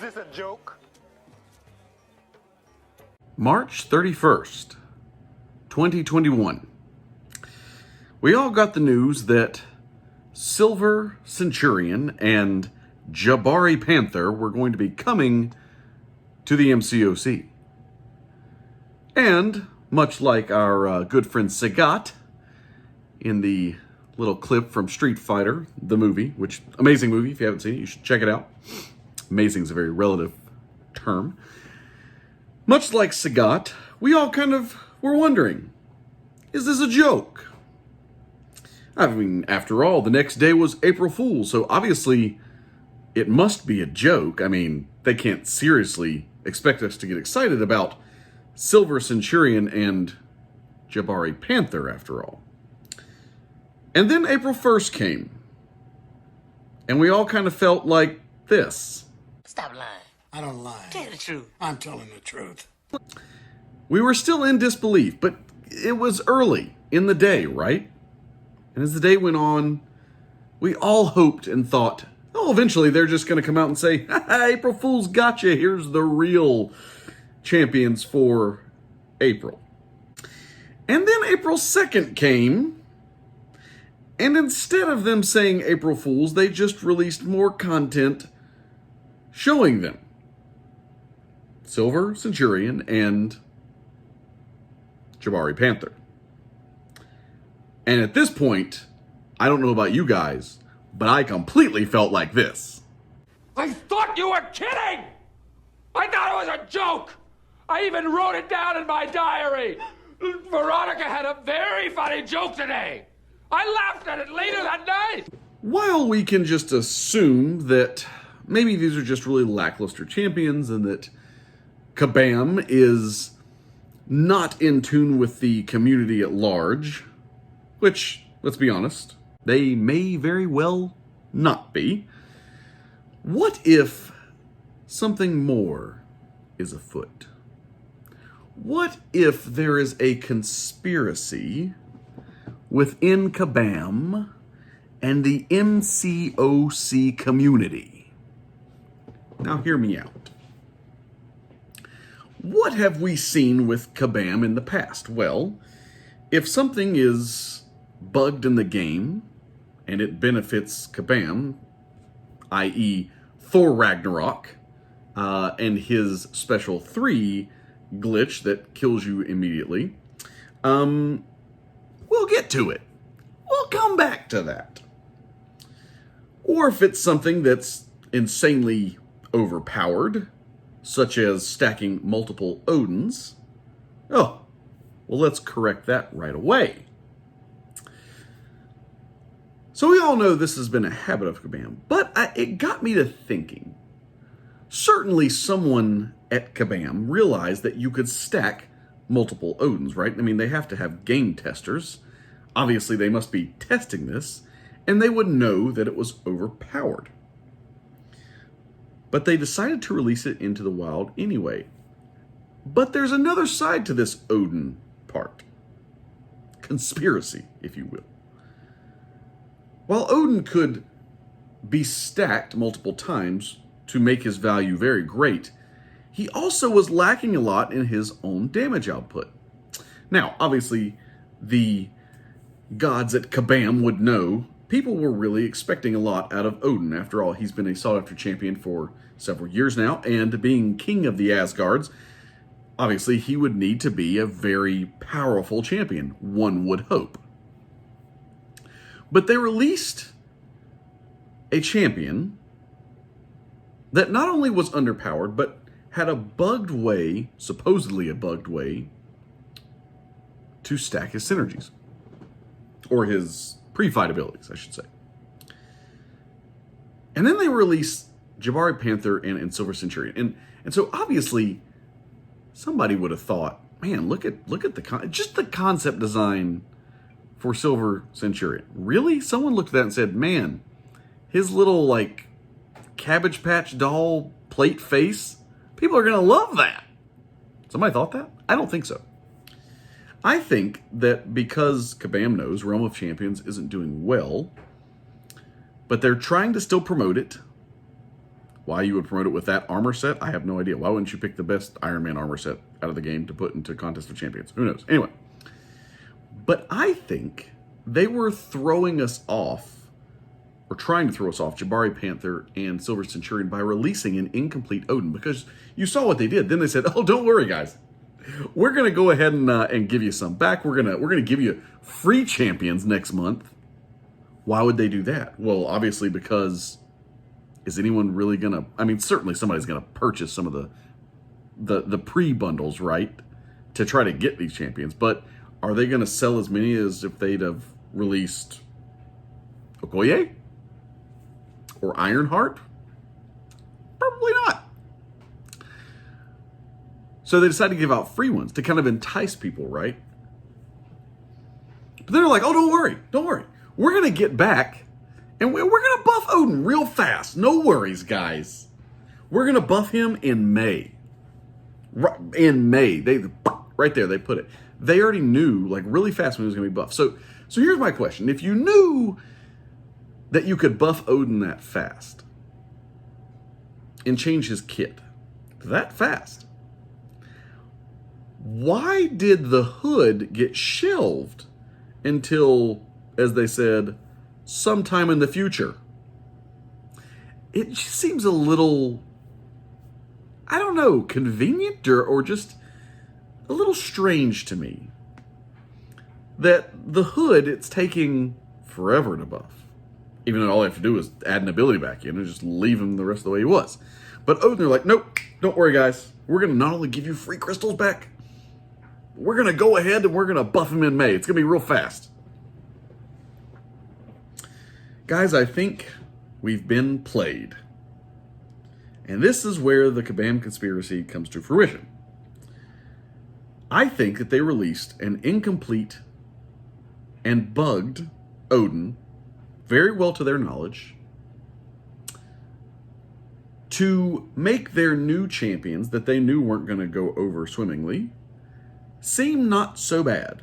this a joke? March 31st, 2021. We all got the news that Silver Centurion and Jabari Panther were going to be coming to the MCoC. And, much like our good friend Sagat in the little clip from Street Fighter, the movie, which, amazing movie, if you haven't seen it, you should check it out. Amazing is a very relative term. Much like Sagat, we all kind of were wondering, is this a joke? I mean, after all, the next day was April Fool's, so obviously it must be a joke. I mean, they can't seriously expect us to get excited about Silver Centurion and Jabari Panther, after all. And then April 1st came, and we all kind of felt like this. Stop lying. I don't lie. Tell the truth. I'm telling the truth. We were still in disbelief, but it was early in the day, right? And as the day went on, we all hoped and thought, oh, eventually they're just going to come out and say, April Fool's gotcha, here's the real champions for April. And then April 2nd came, and instead of them saying April Fool's, they just released more content showing them. Silver Centurion and Jabari Panther. And at this point, I don't know about you guys, but I completely felt like this. I thought you were kidding! I thought it was a joke! I even wrote it down in my diary! Veronica had a very funny joke today! I laughed at it later that night! While we can just assume that maybe these are just really lackluster champions and that Kabam is not in tune with the community at large, which, let's be honest, they may very well not be. What if something more is afoot? What if there is a conspiracy within Kabam and the MCoC community? Now hear me out. What have we seen with Kabam in the past? Well, if something is bugged in the game and it benefits Kabam, i.e. Thor Ragnarok, and his special 3 glitch that kills you immediately, we'll get to it. We'll come back to that. Or if it's something that's insanely overpowered, such as stacking multiple Odins, oh, well, let's correct that right away. So we all know this has been a habit of Kabam, but it got me to thinking. Certainly someone at Kabam realized that you could stack multiple Odins, right? I mean, they have to have game testers. Obviously, they must be testing this, and they would know that it was overpowered. But they decided to release it into the wild anyway. But there's another side to this Odin part. Conspiracy, if you will. While Odin could be stacked multiple times to make his value very great, he also was lacking a lot in his own damage output. Now, obviously, the gods at Kabam would know people were really expecting a lot out of Odin. After all, he's been a sought-after champion for several years now, and being king of the Asgards, obviously he would need to be a very powerful champion, one would hope. But they released a champion that not only was underpowered, but had a bugged way, supposedly a bugged way, to stack his synergies. Or his pre-fight abilities, I should say. And then they released Jabari Panther and Silver Centurion. And so obviously somebody would have thought, man, look at just the concept design for Silver Centurion. Really? Someone looked at that and said, man, his little like Cabbage Patch doll plate face, people are going to love that. Somebody thought that? I don't think so. I think that because Kabam knows Realm of Champions isn't doing well, but they're trying to still promote it, Why you would promote it with that armor set, I have no idea. Why wouldn't you pick the best Iron Man armor set out of the game to put into Contest of Champions? Who knows? Anyway. But I think they were throwing us off, or trying to throw us off, Jabari, Panther, and Silver Centurion by releasing an incomplete Odin, because you saw what they did. Then they said, oh, don't worry, guys. We're going to go ahead and give you some back. We're gonna give you free champions next month. Why would they do that? Well, obviously because is anyone really going to... I mean, certainly somebody's going to purchase some of the pre-bundles, right, to try to get these champions. But are they going to sell as many as if they'd have released Okoye? Or Ironheart? Probably not. So they decided to give out free ones to kind of entice people, right? But they're like, oh, don't worry. We're going to get back, and we're going to buff Odin real fast. No worries, guys. We're going to buff him in May. In May. Right there, they put it. They already knew, like, really fast when he was going to be buffed. So here's my question. If you knew that you could buff Odin that fast and change his kit that fast, why did the hood get shelved until, as they said, sometime in the future? It just seems a little, I don't know, convenient or just a little strange to me that the hood, it's taking forever to buff. Even though all they have to do is add an ability back in and just leave him the rest of the way he was. But Odin, they're like, nope, don't worry, guys. We're going to not only give you free crystals back, we're going to go ahead and we're going to buff him in May. It's going to be real fast. Guys, I think we've been played. And this is where the Kabam conspiracy comes to fruition. I think that they released an incomplete and bugged Odin, very well to their knowledge, to make their new champions that they knew weren't going to go over swimmingly seem not so bad.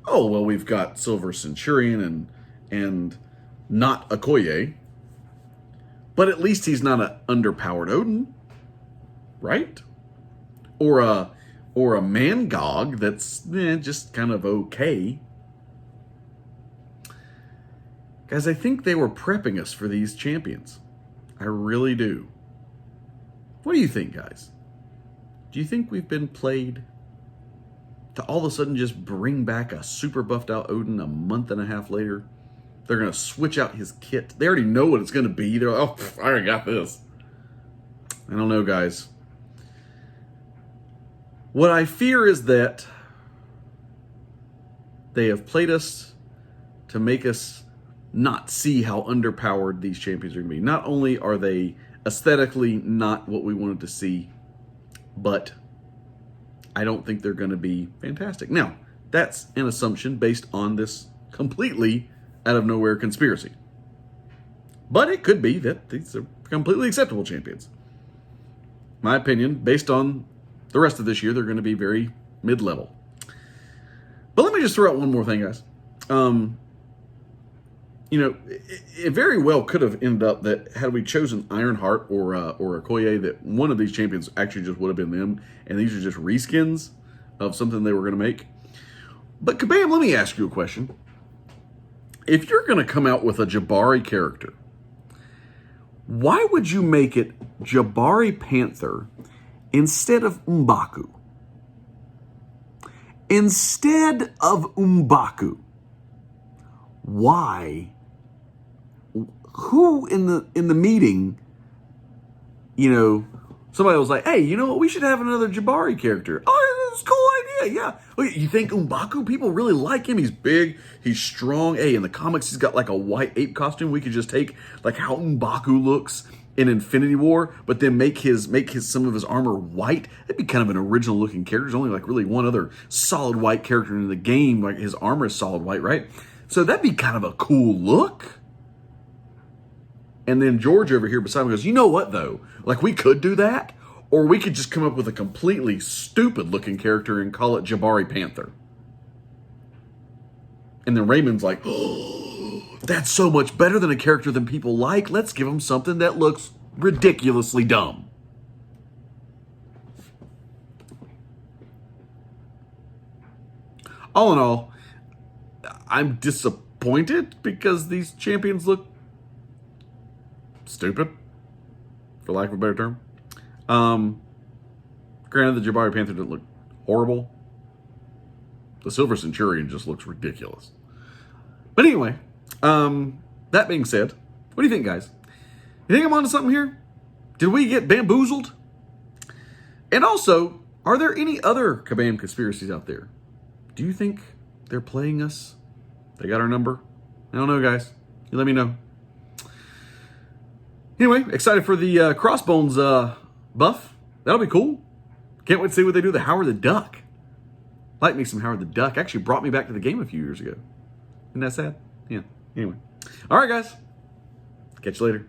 Oh, well, we've got Silver Centurion and not Okoye, but at least he's not an underpowered Odin, right? Or a Mangog that's just kind of okay. Guys, I think they were prepping us for these champions. I really do. What do you think, guys? Do you think we've been played to all of a sudden just bring back a super buffed out Odin a month and a half later? They're going to switch out his kit. They already know what it's going to be. They're like, oh, I already got this. I don't know, guys. What I fear is that they have played us to make us not see how underpowered these champions are going to be. Not only are they aesthetically not what we wanted to see, but I don't think they're going to be fantastic. Now, that's an assumption based on this completely out of nowhere conspiracy. But it could be that these are completely acceptable champions. My opinion, based on the rest of this year, they're going to be very mid-level. But let me just throw out one more thing, guys. It very well could have ended up that had we chosen Ironheart or Okoye, that one of these champions actually just would have been them, and these are just reskins of something they were going to make. But Kabam, let me ask you a question. If you're going to come out with a Jabari character, why would you make it Jabari Panther instead of M'Baku? Instead of M'Baku, why? Who in the meeting, somebody was like, hey, you know what? We should have another Jabari character. Oh, that's a cool idea. Yeah. Look, you think M'Baku, people really like him? He's big. He's strong. Hey, in the comics, he's got like a white ape costume. We could just take like how M'Baku looks in Infinity War, but then make some of his armor white. That'd be kind of an original looking character. There's only like really one other solid white character in the game. Like his armor is solid white, right? So that'd be kind of a cool look. And then George over here beside me goes, you know what though? Like we could do that, or we could just come up with a completely stupid looking character and call it Jabari Panther. And then Raymond's like, oh, that's so much better than a character than people like. Let's give him something that looks ridiculously dumb. All in all, I'm disappointed because these champions look stupid, for lack of a better term. Granted, the Jabari Panther didn't look horrible. The Silver Centurion just looks ridiculous. But anyway, that being said, what do you think, guys? You think I'm onto something here? Did we get bamboozled? And also, are there any other Kabam conspiracies out there? Do you think they're playing us? They got our number? I don't know, guys. You let me know. Anyway, excited for the Crossbones buff. That'll be cool. Can't wait to see what they do with the Howard the Duck. Like me some Howard the Duck. Actually brought me back to the game a few years ago. Isn't that sad? Yeah. Anyway. All right, guys. Catch you later.